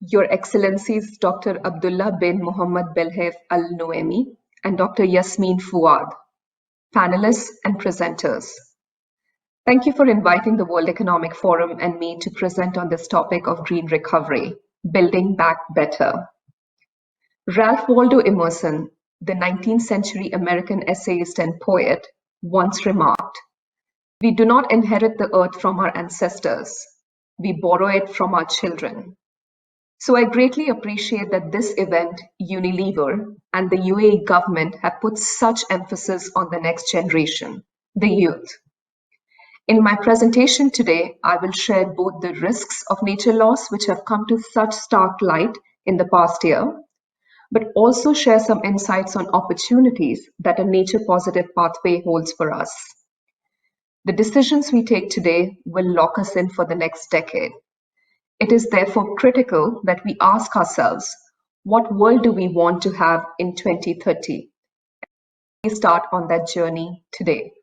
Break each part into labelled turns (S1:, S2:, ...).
S1: Your Excellencies Dr. Abdullah bin Mohammed Belhef Al Noemi and Dr. Yasmin Fuad, panelists and presenters. Thank you for inviting the World Economic Forum and me to present on this topic of green recovery, building back better. Ralph Waldo Emerson, the 19th century American essayist and poet, once remarked, "We do not inherit the earth from our ancestors, we borrow it from our children." So I greatly appreciate that this event, Unilever, and the UAE government have put such emphasis on the next generation, the youth. In my presentation today, I will share both the risks of nature loss, which have come to such stark light in the past year, but also share some insights on opportunities that a nature-positive pathway holds for us. The decisions we take today will lock us in for the next decade. It is therefore critical that we ask ourselves, what world do we want to have in 2030? We start on that journey today.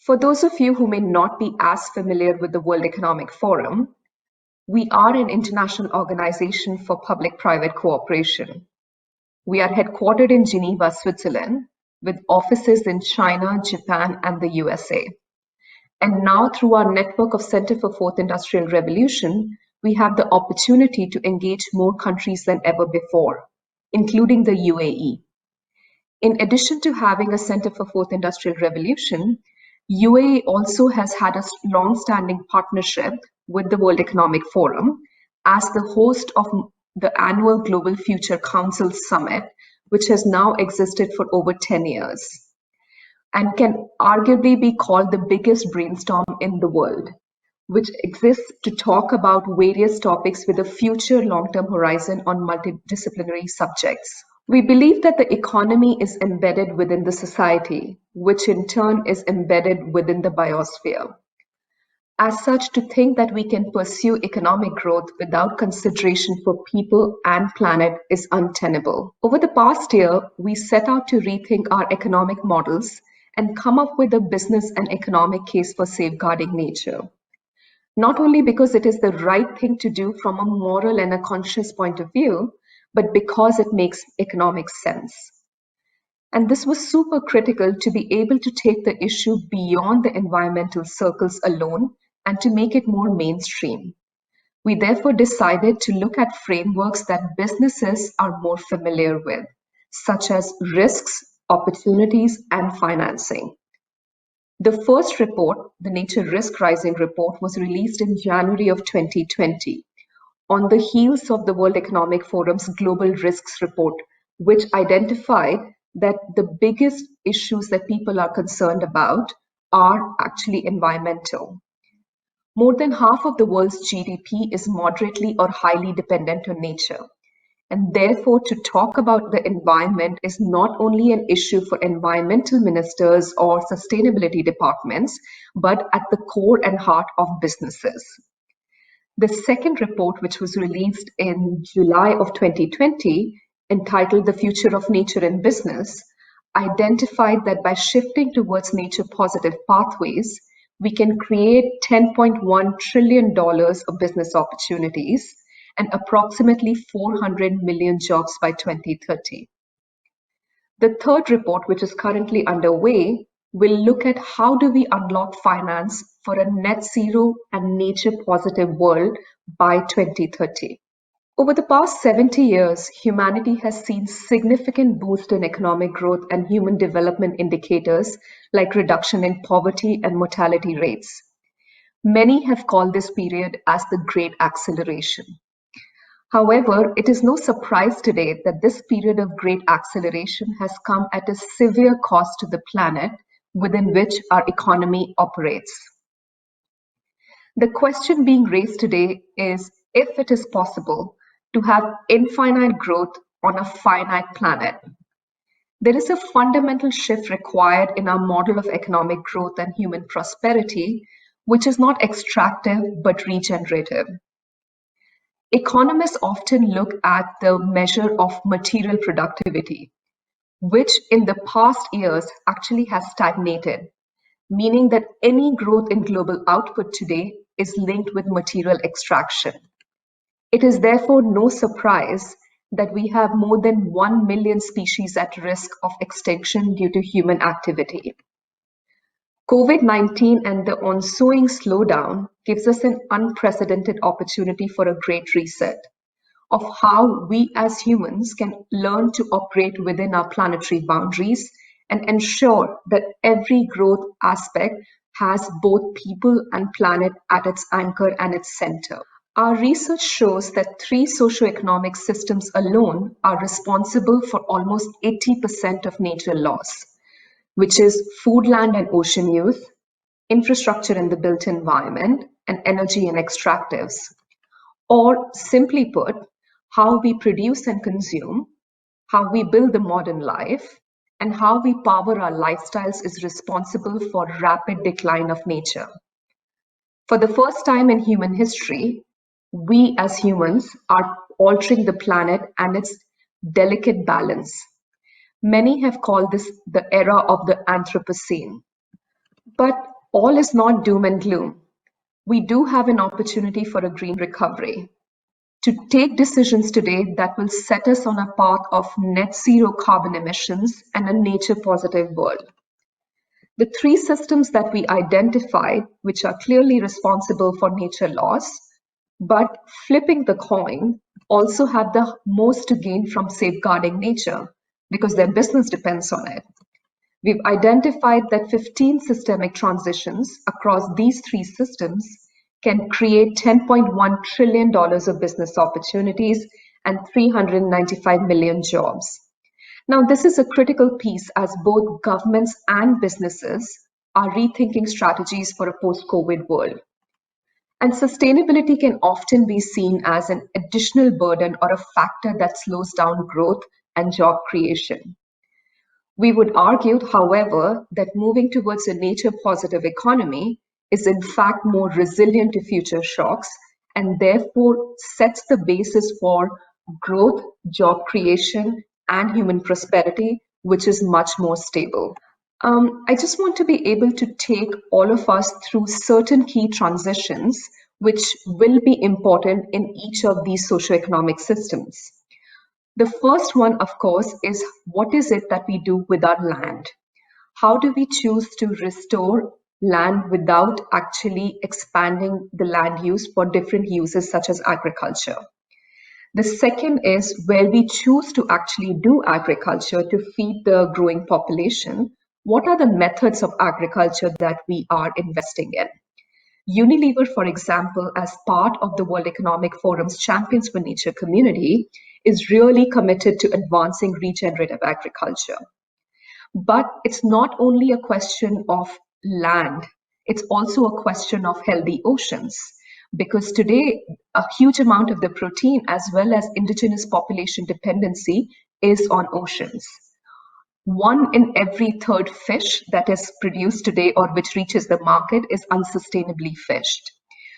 S1: For those of you who may not be as familiar with the World Economic Forum, we are an international organization for public-private cooperation. We are headquartered in Geneva, Switzerland, with offices in China, Japan, and the USA. And now through our network of Center for Fourth Industrial Revolution, we have the opportunity to engage more countries than ever before, including the UAE. In addition to having a Center for Fourth Industrial Revolution, UAE also has had a long-standing partnership with the World Economic Forum as the host of the annual Global Future Council Summit, which has now existed for over 10 years and can arguably be called the biggest brainstorm in the world, which exists to talk about various topics with a future long-term horizon on multidisciplinary subjects. We believe that the economy is embedded within the society, which in turn is embedded within the biosphere. As such, to think that we can pursue economic growth without consideration for people and planet is untenable. Over the past year, we set out to rethink our economic models and come up with a business and economic case for safeguarding nature. Not only because it is the right thing to do from a moral and a conscious point of view, but because it makes economic sense. And this was super critical to be able to take the issue beyond the environmental circles alone and to make it more mainstream. We therefore decided to look at frameworks that businesses are more familiar with, such as risks, opportunities, and financing. The first report, the Nature Risk Rising Report, was released in January of 2020 on the heels of the World Economic Forum's Global Risks Report, which identified that the biggest issues that people are concerned about are actually environmental. More than half of the world's GDP is moderately or highly dependent on nature. And therefore, to talk about the environment is not only an issue for environmental ministers or sustainability departments, but at the core and heart of businesses. The second report, which was released in July of 2020, entitled The Future of Nature in Business, identified that by shifting towards nature-positive pathways, we can create $10.1 trillion of business opportunities and approximately 400 million jobs by 2030. The third report, which is currently underway, will look at how do we unlock finance for a net zero and nature positive world by 2030. Over the past 70 years, humanity has seen significant boost in economic growth and human development indicators like reduction in poverty and mortality rates. Many have called this period as the Great Acceleration. However, it is no surprise today that this period of great acceleration has come at a severe cost to the planet within which our economy operates. The question being raised today is if it is possible to have infinite growth on a finite planet. There is a fundamental shift required in our model of economic growth and human prosperity, which is not extractive but regenerative. Economists often look at the measure of material productivity, which in the past years actually has stagnated, meaning that any growth in global output today is linked with material extraction. It is therefore no surprise that we have more than 1 million species at risk of extinction due to human activity. COVID-19 and the ensuing slowdown gives us an unprecedented opportunity for a great reset of how we as humans can learn to operate within our planetary boundaries and ensure that every growth aspect has both people and planet at its anchor and its center. Our research shows that three socioeconomic systems alone are responsible for almost 80% of nature loss, which is food, land, and ocean use, infrastructure in the built environment, and energy and extractives. Or simply put, how we produce and consume, how we build the modern life, and how we power our lifestyles is responsible for rapid decline of nature. For the first time in human history, we as humans are altering the planet and its delicate balance. Many have called this the era of the Anthropocene. But all is not doom and gloom. We do have an opportunity for a green recovery, to take decisions today that will set us on a path of net zero carbon emissions and a nature positive world. The three systems that we identified, which are clearly responsible for nature loss, but flipping the coin, also have the most to gain from safeguarding nature because their business depends on it. We've identified that 15 systemic transitions across these three systems can create $10.1 trillion of business opportunities and 395 million jobs. Now, this is a critical piece as both governments and businesses are rethinking strategies for a post-COVID world. And sustainability can often be seen as an additional burden or a factor that slows down growth and job creation. We would argue, however, that moving towards a nature-positive economy is in fact more resilient to future shocks and therefore sets the basis for growth, job creation, and human prosperity, which is much more stable. I just want to be able to take all of us through certain key transitions which will be important in each of these socioeconomic systems. The first one, of course, is what is it that we do with our land? How do we choose to restore land without actually expanding the land use for different uses such as agriculture? The second is where we choose to actually do agriculture to feed the growing population. What are the methods of agriculture that we are investing in? Unilever, for example, as part of the World Economic Forum's Champions for Nature community, is really committed to advancing regenerative agriculture. But it's not only a question of land, it's also a question of healthy oceans. Because today, a huge amount of the protein as well as indigenous population dependency is on oceans. 1 in every 3rd fish that is produced today or which reaches the market is unsustainably fished.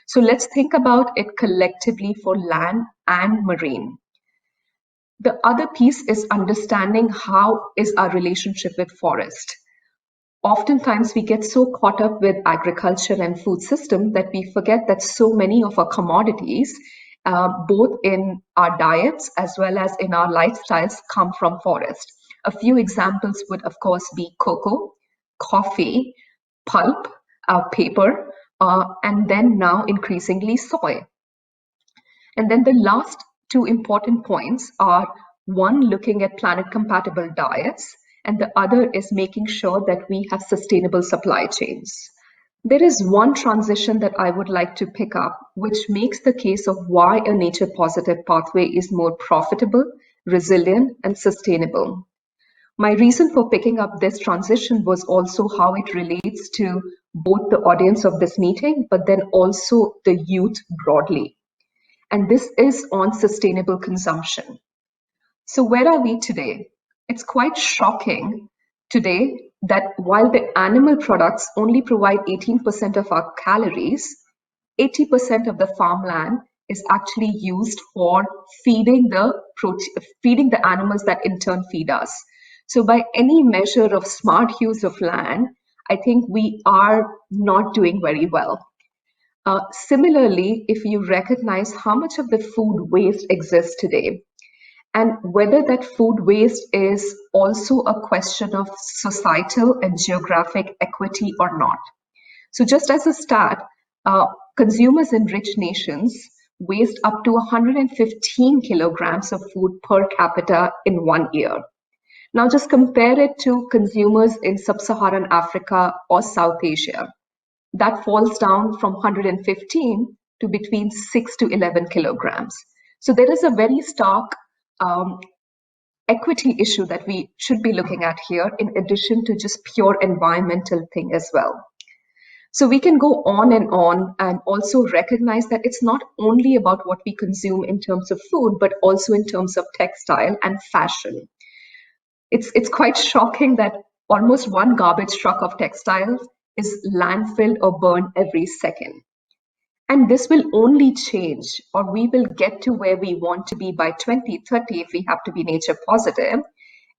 S1: So let's think about it collectively for land and marine. The other piece is understanding how is our relationship with forest. Oftentimes we get so caught up with agriculture and food system that we forget that so many of our commodities, both in our diets as well as in our lifestyles, come from forest. A few examples would, of course, be cocoa, coffee, pulp, paper, and then now increasingly soy. And then the last 2 important points are one, looking at planet-compatible diets, and the other is making sure that we have sustainable supply chains. There is one transition that I would like to pick up, which makes the case of why a nature-positive pathway is more profitable, resilient, and sustainable. My reason for picking up this transition was also how it relates to both the audience of this meeting, but then also the youth broadly. And this is on sustainable consumption. So where are we today? It's quite shocking today that while the animal products only provide 18% of our calories, 80% of the farmland is actually used for feeding the animals that in turn feed us. So by any measure of smart use of land, I think we are not doing very well. Similarly, if you recognize how much of the food waste exists today, and whether that food waste is also a question of societal and geographic equity or not. So, just as a stat, uh, consumers in rich nations waste up to 115 kilograms of food per capita in 1 year. Now, just compare it to consumers in sub Saharan Africa or South Asia. That falls down from 115 to between 6 to 11 kilograms. So, there is a very stark um, equity issue that we should be looking at here, in addition to just pure environmental thing as well. So we can go on and also recognize that it's not only about what we consume in terms of food, but also in terms of textile and fashion. It's quite shocking that almost one garbage truck of textiles is landfilled or burned every second. And this will only change, or we will get to where we want to be by 2030 if we have to be nature positive,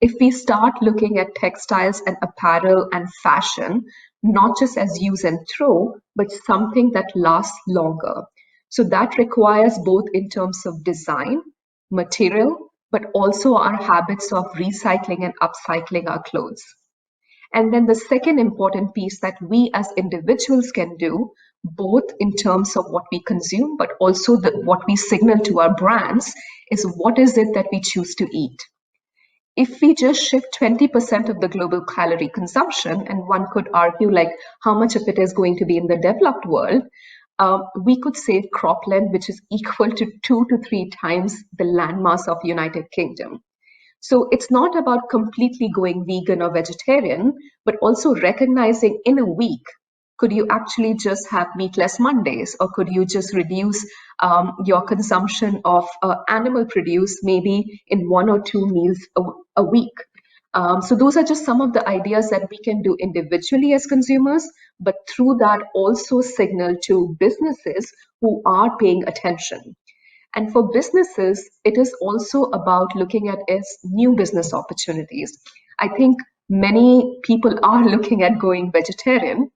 S1: if we start looking at textiles and apparel and fashion, not just as use and throw, but something that lasts longer. So that requires both in terms of design, material, but also our habits of recycling and upcycling our clothes. And then the second important piece that we as individuals can do, both in terms of what we consume, but also what we signal to our brands, is what is it that we choose to eat. If we just shift 20% of the global calorie consumption, and one could argue like how much of it is going to be in the developed world, we could save cropland, which is equal to 2 to 3 times the landmass of United Kingdom. So it's not about completely going vegan or vegetarian, but also recognizing in a week, could you actually just have meatless Mondays, or could you just reduce your consumption of animal produce maybe in 1 or 2 meals a week? So those are just some of the ideas that we can do individually as consumers, but through that also signal to businesses who are paying attention. And for businesses, it is also about looking at its new business opportunities. I think many people are looking at going vegetarian,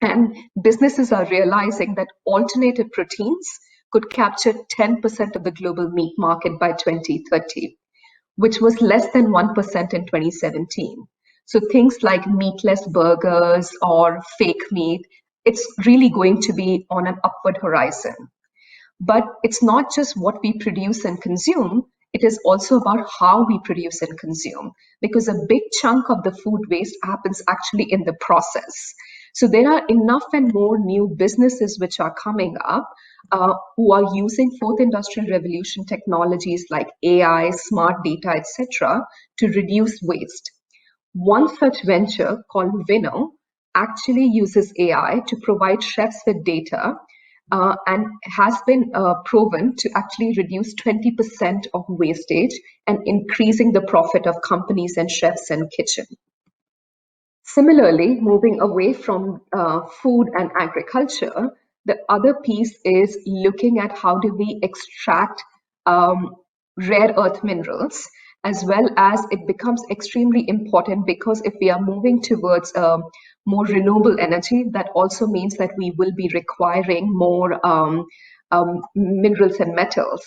S1: and businesses are realizing that alternative proteins could capture 10% of the global meat market by 2030, which was less than 1% in 2017. So things like meatless burgers or fake meat, it's really going to be on an upward horizon. But it's not just what we produce and consume, it is also about how we produce and consume, because a big chunk of the food waste happens actually in the process. So there are enough and more new businesses which are coming up who are using fourth industrial revolution technologies like AI, smart data, etc., to reduce waste. One such venture called Vino actually uses AI to provide chefs with data and has been proven to actually reduce 20% of wastage and increasing the profit of companies and chefs and kitchen. Similarly, moving away from food and agriculture, the other piece is looking at how do we extract rare earth minerals, as well as it becomes extremely important because if we are moving towards more renewable energy, that also means that we will be requiring more minerals and metals.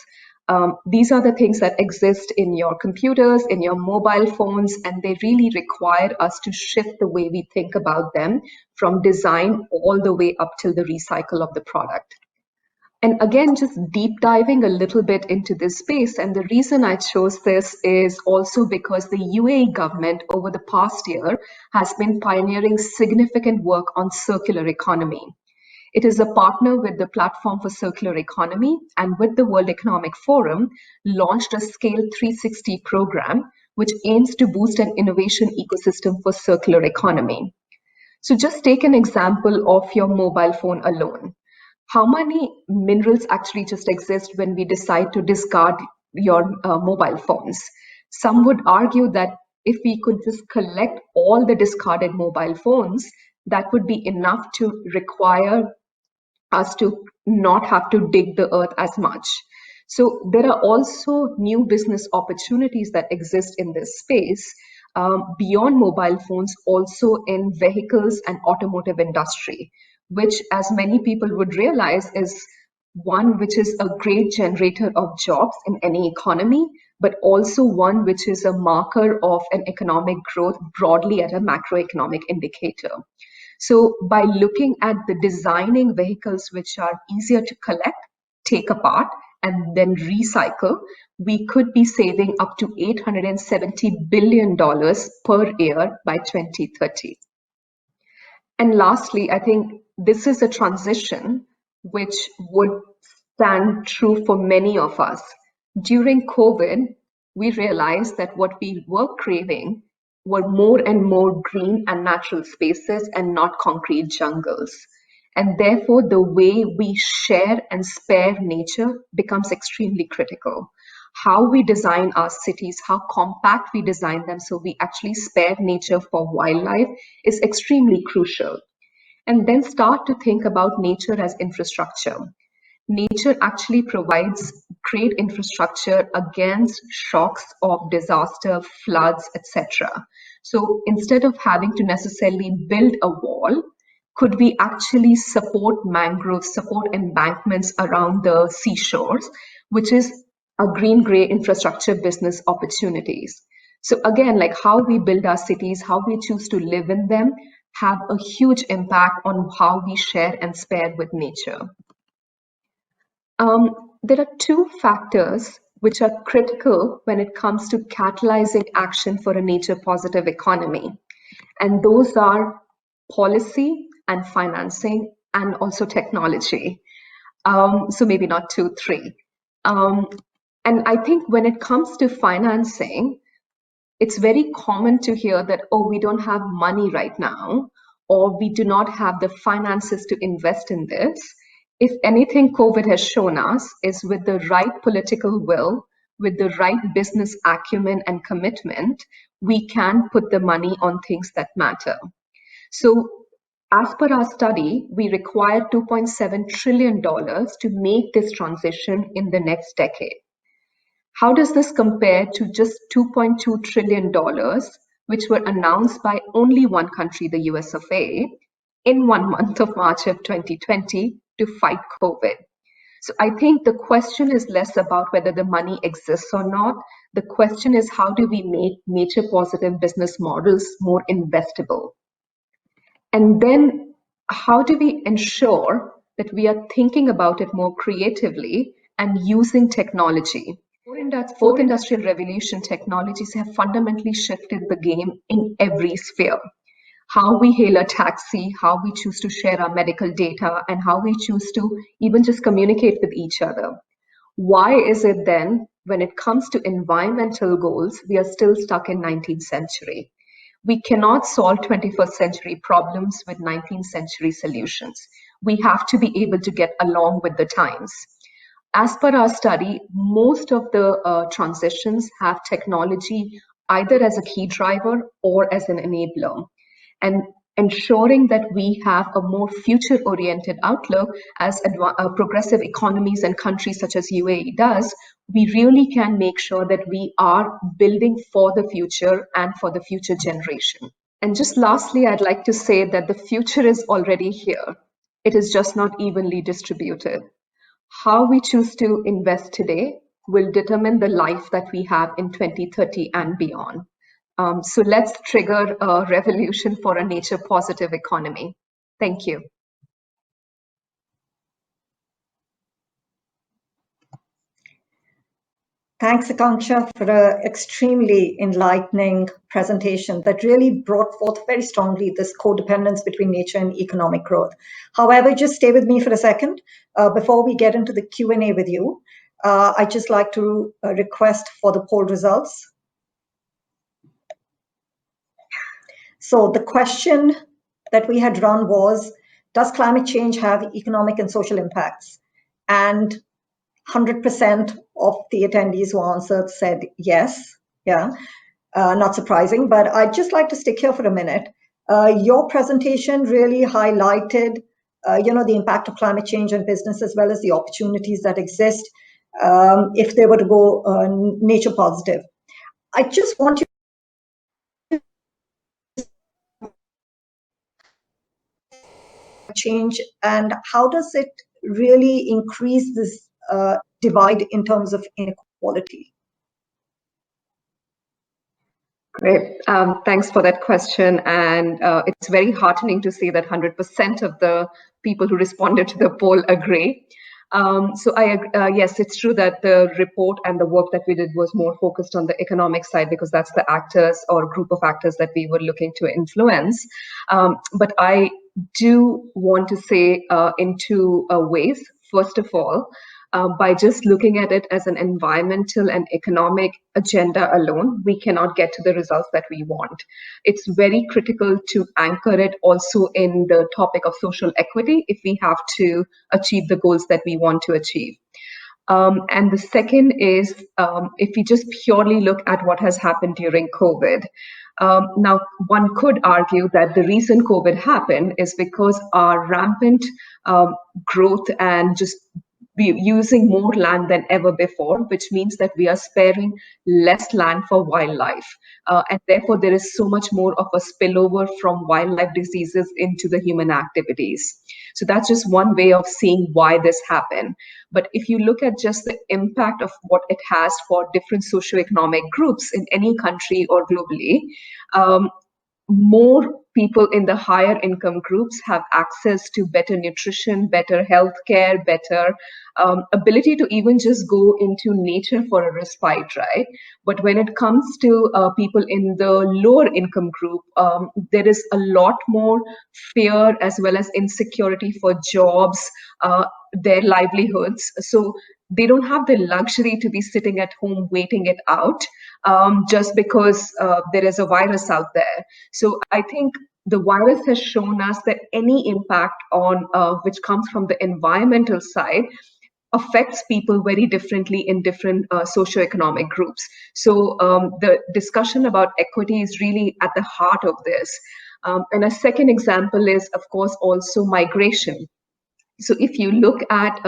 S1: These are the things that exist in your computers, in your mobile phones, and they really require us to shift the way we think about them from design all the way up till the recycle of the product. And again, just deep diving a little bit into this space. And the reason I chose this is also because the UAE government over the past year has been pioneering significant work on circular economy. It is a partner with the Platform for Circular Economy and with the World Economic Forum launched a Scale 360 program, which aims to boost an innovation ecosystem for circular economy. So just take an example of your mobile phone alone. How many minerals actually just exist when we decide to discard your mobile phones? Some would argue that if we could just collect all the discarded mobile phones, that would be enough to require us to not have to dig the earth as much. So there are also new business opportunities that exist in this space beyond mobile phones, also in vehicles and automotive industry, which, as many people would realize, is one which is a great generator of jobs in any economy, but also one which is a marker of an economic growth broadly at a macroeconomic indicator. So by looking at the designing vehicles which are easier to collect, take apart, and then recycle, we could be saving up to $870 billion per year by 2030. And lastly, I think this is a transition which would stand true for many of us. During COVID, we realized that what we were craving were more and more green and natural spaces and not concrete jungles. And therefore, the way we share and spare nature becomes extremely critical. How we design our cities, how compact we design them so we actually spare nature for wildlife is extremely crucial. And then start to think about nature as infrastructure. Nature actually provides great infrastructure against shocks of disaster, floods, etc. So instead of having to necessarily build a wall, could we actually support mangroves, support embankments around the seashores, which is a green-gray infrastructure business opportunities. So again, like how we build our cities, how we choose to live in them, have a huge impact on how we share and spare with nature. There are two factors which are critical when it comes to catalyzing action for a nature positive economy. And those are policy and financing and also technology. So maybe not two, three. And I think when it comes to financing, it's very common to hear that, oh, we don't have money right now, or we do not have the finances to invest in this. If anything, COVID has shown us is with the right political will, with the right business acumen and commitment, we can put the money on things that matter. So as per our study, we require $2.7 trillion to make this transition in the next decade. How does this compare to just $2.2 trillion, which were announced by only one country, the US of A, in 1 month of March of 2020 to fight COVID? So I think the question is less about whether the money exists or not. The question is, how do we make nature positive business models more investable? And then how do we ensure that we are thinking about it more creatively and using technology? Fourth industrial revolution technologies have fundamentally shifted the game in every sphere. How we hail a taxi, how we choose to share our medical data, and how we choose to even just communicate with each other. Why is it then, when it comes to environmental goals, we are still stuck in 19th century? We cannot solve 21st century problems with 19th century solutions. We have to be able to get along with the times. As per our study, most of the transitions have technology either as a key driver or as an enabler. And ensuring that we have a more future-oriented outlook as progressive economies and countries such as UAE does, we really can make sure that we are building for the future and for the future generation. And just lastly, I'd like to say that the future is already here. It is just not evenly distributed. How we choose to invest today will determine the life that we have in 2030 and beyond. So let's trigger a revolution for a nature positive economy. Thank you.
S2: Thanks, Akanksha, for an extremely enlightening presentation that really brought forth very strongly this codependence between nature and economic growth. However, just stay with me for a second. Before we get into the Q&A with you, I'd just like to request for the poll results. So the question that we had run was, does climate change have economic and social impacts? And 100% of the attendees who answered said yes. Yeah, not surprising, but I'd just like to stick here for a minute. Your presentation really highlighted, the impact of climate change on business as well as the opportunities that exist if they were to go nature positive. I just want you change, and how does it really increase this divide in terms of inequality?
S1: Great. Thanks for that question. And it's very heartening to see that 100% of the people who responded to the poll agree. Yes, it's true that the report and the work that we did was more focused on the economic side because that's the actors or group of actors that we were looking to influence. But I do want to say in two ways. First of all, by just looking at it as an environmental and economic agenda alone, we cannot get to the results that we want. It's very critical to anchor it also in the topic of social equity if we have to achieve the goals that we want to achieve. And the second is if we just purely look at what has happened during COVID. Now, one could argue that the reason COVID happened is because our rampant growth and just using more land than ever before, which means that we are sparing less land for wildlife. And therefore, there is so much more of a spillover from wildlife diseases into the human activities. So that's just one way of seeing why this happened. But if you look at just the impact of what it has for different socioeconomic groups in any country or globally, more people in the higher income groups have access to better nutrition, better healthcare, better ability to even just go into nature for a respite, right? But when it comes to people in the lower income group, there is a lot more fear as well as insecurity for jobs, their livelihoods. So they don't have the luxury to be sitting at home waiting it out just because there is a virus out there. So I think the virus has shown us that any impact on which comes from the environmental side affects people very differently in different socioeconomic groups. So the discussion about equity is really at the heart of this. And a second example is, of course, also migration. So if you look at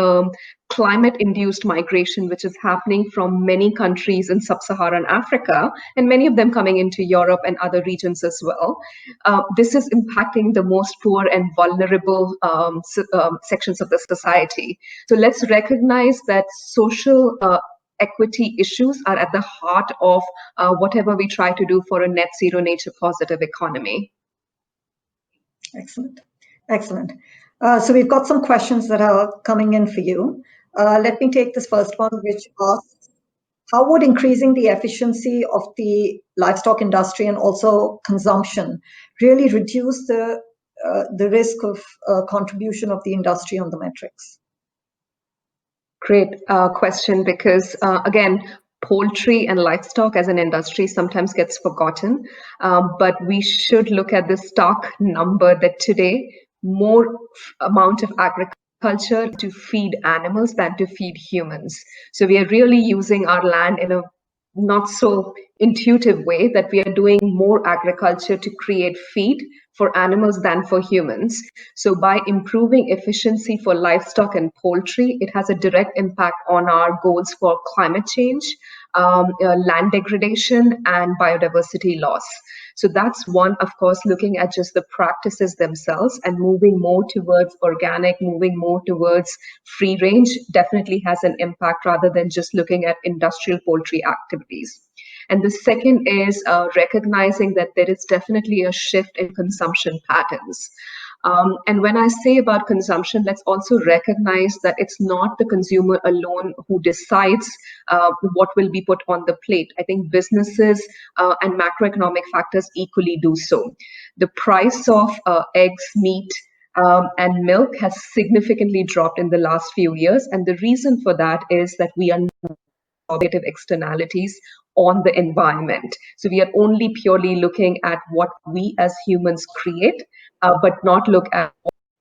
S1: climate-induced migration, which is happening from many countries in sub-Saharan Africa, and many of them coming into Europe and other regions as well, this is impacting the most poor and vulnerable sections of the society. So let's recognize that social equity issues are at the heart of whatever we try to do for a net zero nature positive economy.
S2: Excellent. Excellent. So we've got some questions that are coming in for you. Let me take this first one, which asks, how would increasing the efficiency of the livestock industry and also consumption really reduce the risk of contribution of the industry on the metrics?
S1: Great question, because again, poultry and livestock as an industry sometimes gets forgotten, but we should look at the stark number that today more amount of agriculture to feed animals than to feed humans. So we are really using our land in a not so intuitive way, that we are doing more agriculture to create feed for animals than for humans. So by improving efficiency for livestock and poultry, it has a direct impact on our goals for climate change, land degradation, and biodiversity loss. So that's one, of course, looking at just the practices themselves and moving more towards organic, moving more towards free range definitely has an impact rather than just looking at industrial poultry activities. And the second is recognizing that there is definitely a shift in consumption patterns. And when I say about consumption, let's also recognize that it's not the consumer alone who decides what will be put on the plate. I think businesses and macroeconomic factors equally do so. The price of eggs, meat, and milk has significantly dropped in the last few years. And the reason for that is that we are negative externalities on the environment. So we are only purely looking at what we as humans create, but not look at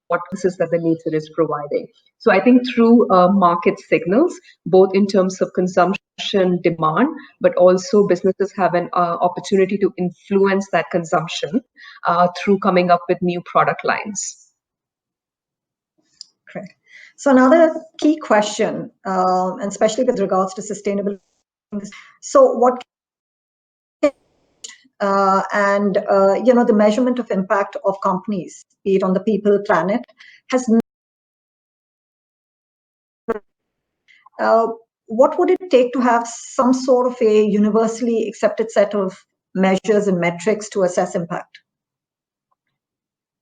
S1: what services that the nature is providing. So I think through market signals, both in terms of consumption demand, but also businesses have an opportunity to influence that consumption through coming up with new product lines.
S2: Great. So another key question, and especially with regards to sustainability. So what and the measurement of impact of companies, be it on the people, planet, has. What would it take to have some sort of a universally accepted set of measures and metrics to assess impact?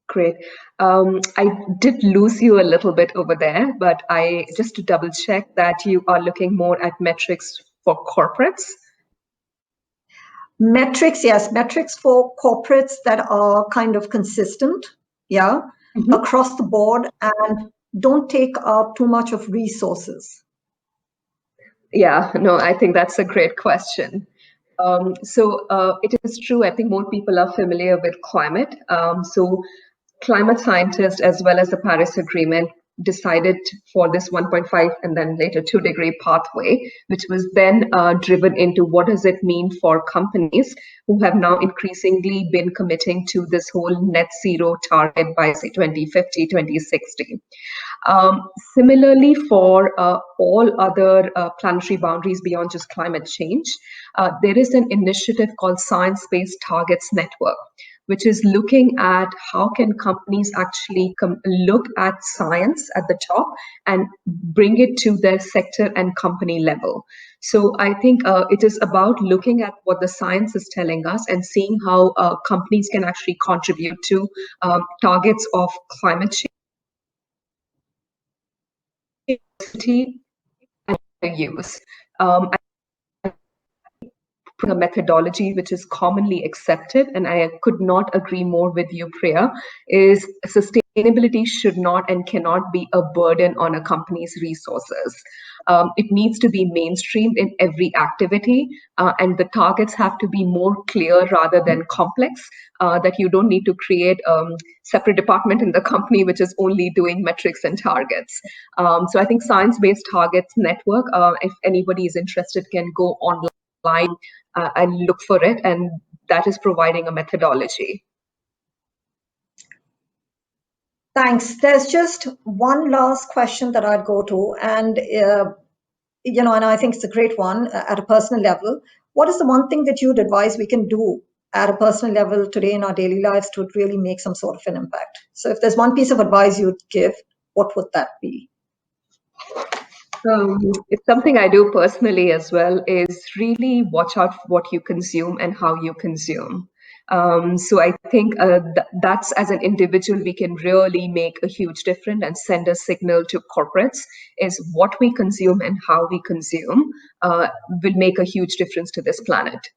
S1: Great. I did lose you a little bit over there, but just to double check that you are looking more at metrics for corporates.
S2: Metrics, yes, metrics for corporates that are kind of consistent, across the board and don't take up too much of resources.
S1: Yeah, no, I think that's a great question. It is true, I think more people are familiar with climate. Climate scientists, as well as the Paris Agreement, decided for this 1.5 and then later 2-degree pathway, which was then driven into what does it mean for companies who have now increasingly been committing to this whole net zero target by, say, 2050, 2060. Similarly, for all other planetary boundaries beyond just climate change, there is an initiative called Science-Based Targets Network, which is looking at how can companies actually look at science at the top and bring it to their sector and company level. So I think it is about looking at what the science is telling us and seeing how companies can actually contribute to targets of climate change and use. A methodology which is commonly accepted, and I could not agree more with you, Priya, is sustainability should not and cannot be a burden on a company's resources. It needs to be mainstreamed in every activity, and the targets have to be more clear rather than complex, that you don't need to create a separate department in the company which is only doing metrics and targets. So I think Science-Based Targets Network, if anybody is interested, can go online and look for it, and that is providing a methodology.
S2: Thanks. There's just one last question that I'd go to, and and I think it's a great one at a personal level. What is the one thing that you'd advise we can do at a personal level today in our daily lives to really make some sort of an impact? So if there's one piece of advice you'd give, what would that be?
S1: It's something I do personally as well, is really watch out for what you consume and how you consume. So I think that's, as an individual, we can really make a huge difference and send a signal to corporates, is what we consume and how we consume will make a huge difference to this planet.